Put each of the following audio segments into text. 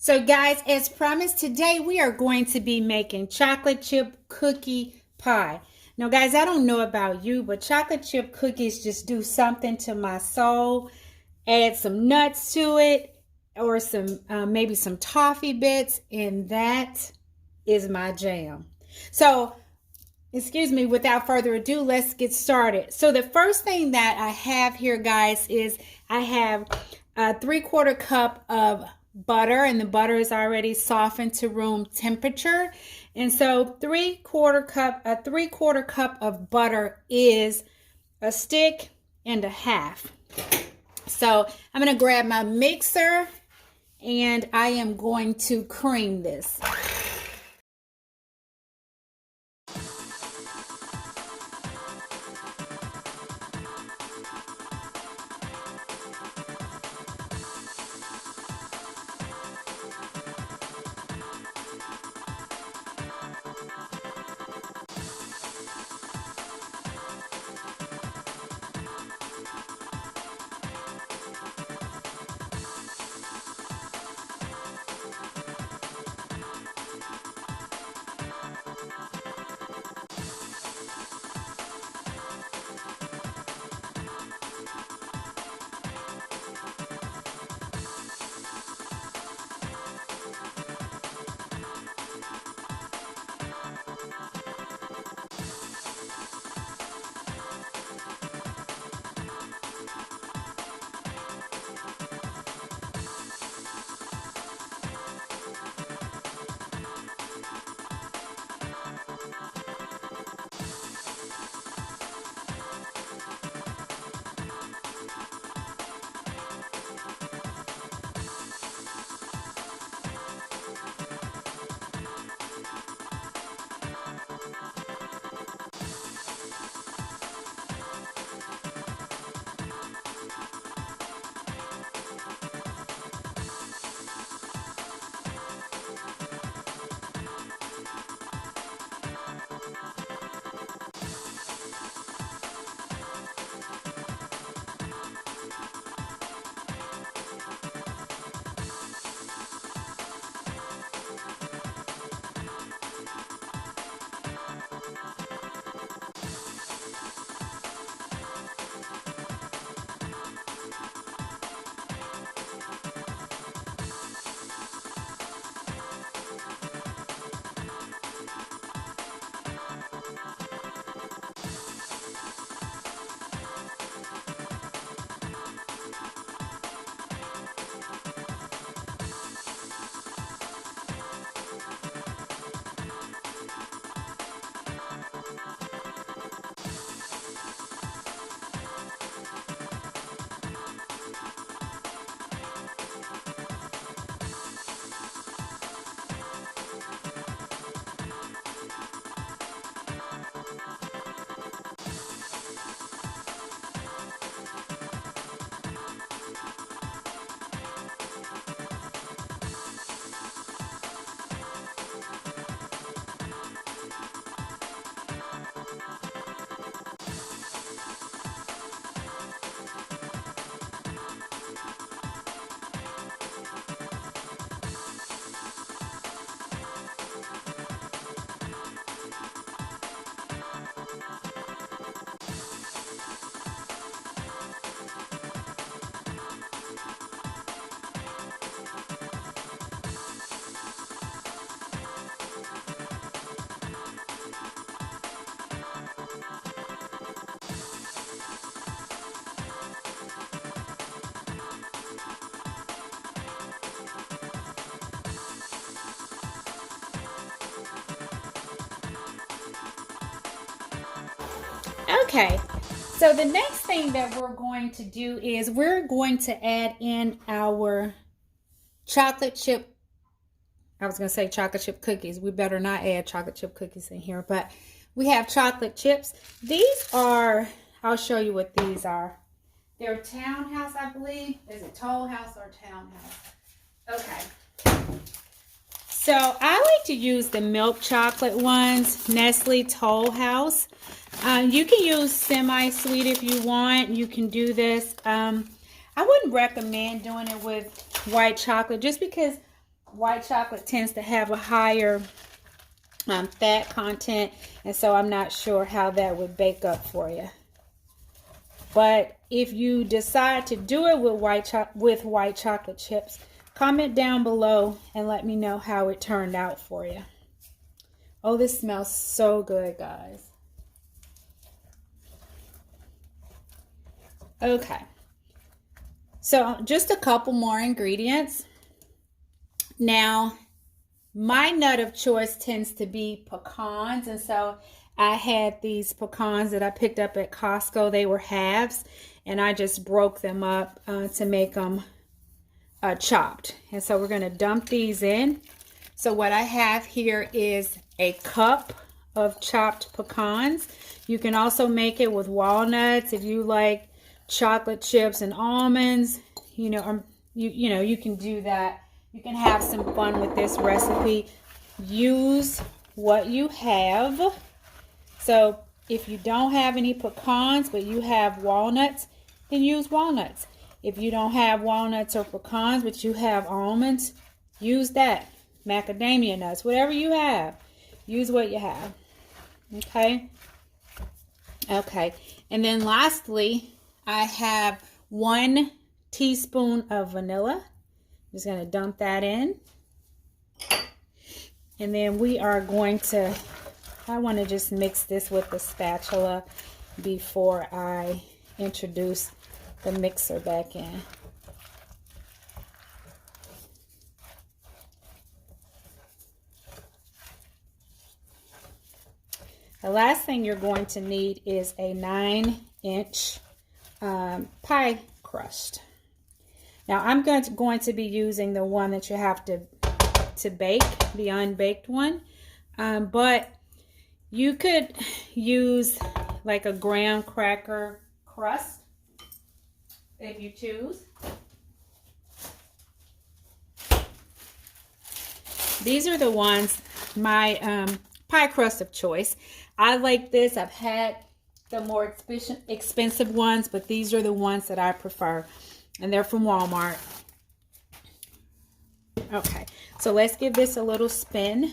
So guys, as promised, today we are going to be making chocolate chip cookie pie. Now guys, I don't know about you, but chocolate chip cookies just do something to my soul. Add some nuts to it or some maybe some toffee bits, and that is my jam. So excuse me, without further ado, let's get started. So the first thing that I have here, guys, is I have a 3/4 cup of butter, and the butter is already softened to room temperature. And so 3/4 cup of butter is a stick and a half. So I'm going to grab my mixer and I am going to cream this. Okay, so the next thing that we're going to do is we're going to add in our chocolate chip. I was going to say chocolate chip cookies. We better not add chocolate chip cookies in here, but we have chocolate chips. These are, I'll show you what these are. They're Townhouse, I believe. Is it Toll House or Townhouse? Okay. So I like to use the milk chocolate ones, Nestle Toll House. You can use semi-sweet if you want. You can do this. I wouldn't recommend doing it with white chocolate just because white chocolate tends to have a higher fat content, and so I'm not sure how that would bake up for you. But if you decide to do it with white chocolate chips, comment down below and let me know how it turned out for you. Oh, this smells so good, guys. Okay, so just a couple more ingredients. Now, my nut of choice tends to be pecans, and so I had these pecans that I picked up at Costco. They were halves, and I just broke them up to make them chopped. And so we're going to dump these in. So what I have here is a cup of chopped pecans. You can also make it with walnuts if you like chocolate chips and almonds. You know, you can do that. You can have some fun with this recipe. Use what you have. So if you don't have any pecans, but you have walnuts, then use walnuts. If you don't have walnuts or pecans, but you have almonds, use that. Macadamia nuts, whatever you have, use what you have. Okay. Okay. And then lastly, I have 1 teaspoon of vanilla. Just going to dump that in. And then we are going to, I want to just mix this with the spatula before I introduce the mixer back in. The last thing you're going to need is a 9-inch pie crust. Now I'm going to be using the one that you have to bake, the unbaked one, but you could use like a graham cracker crust if you choose. These are the ones, my pie crust of choice. I like this. I've had the more expensive ones, but these are the ones that I prefer, and they're from Walmart. Okay, so let's give this a little spin.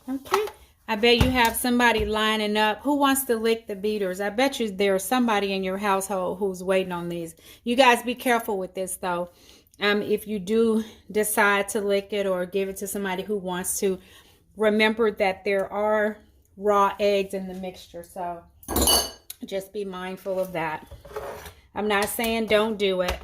Okay, I bet you have somebody lining up. Who wants to lick the beaters? I bet you there's somebody in your household who's waiting on these. You guys be careful with this though. If you do decide to lick it or give it to somebody who wants to, remember that there are raw eggs in the mixture. So just be mindful of that. I'm not saying don't do it.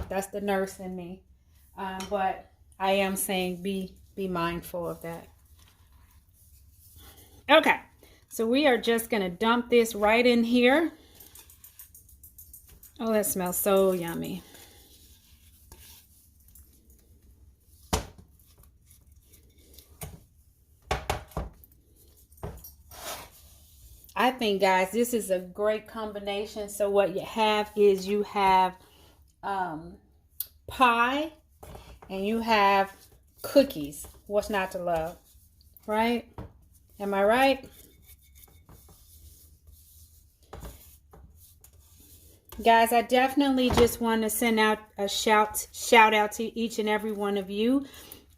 That's the nurse in me. But I am saying be mindful of that. Okay, so we are just going to dump this right in here. Oh, that smells so yummy. I think, guys, this is a great combination. So what you have is you have pie and you have cookies. What's not to love, right? Am I right? Guys, I definitely just want to send out a shout out to each and every one of you.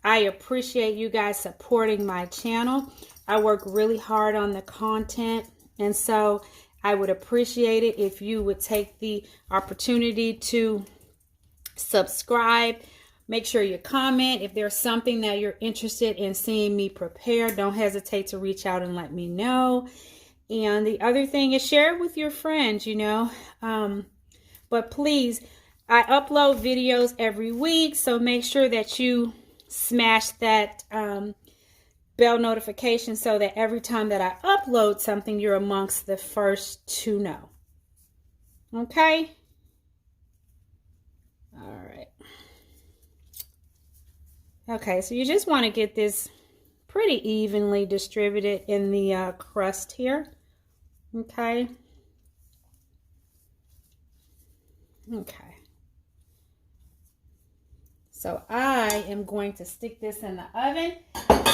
I appreciate you guys supporting my channel. I work really hard on the content, and so I would appreciate it if you would take the opportunity to subscribe. Make sure you comment. If there's something that you're interested in seeing me prepare, don't hesitate to reach out and let me know. And the other thing is share it with your friends, you know. But please, I upload videos every week, so make sure that you smash that bell notification so that every time that I upload something, you're amongst the first to know. Okay? All right. Okay, so you just want to get this pretty evenly distributed in the crust here. Okay. Okay. So I am going to stick this in the oven.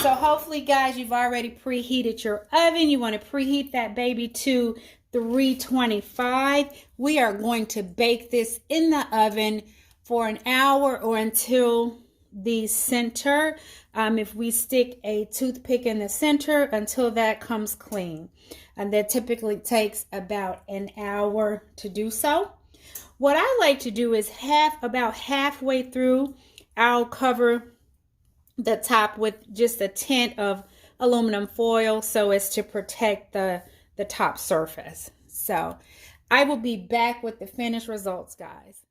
So hopefully, guys, you've already preheated your oven. You want to preheat that baby to 325. We are going to bake this in the oven for an hour or until the center. If we stick a toothpick in the center, until that comes clean. And that typically takes about an hour to do so. What I like to do is about halfway through, I'll cover the top with just a tint of aluminum foil so as to protect the top surface. So I will be back with the finished results, guys.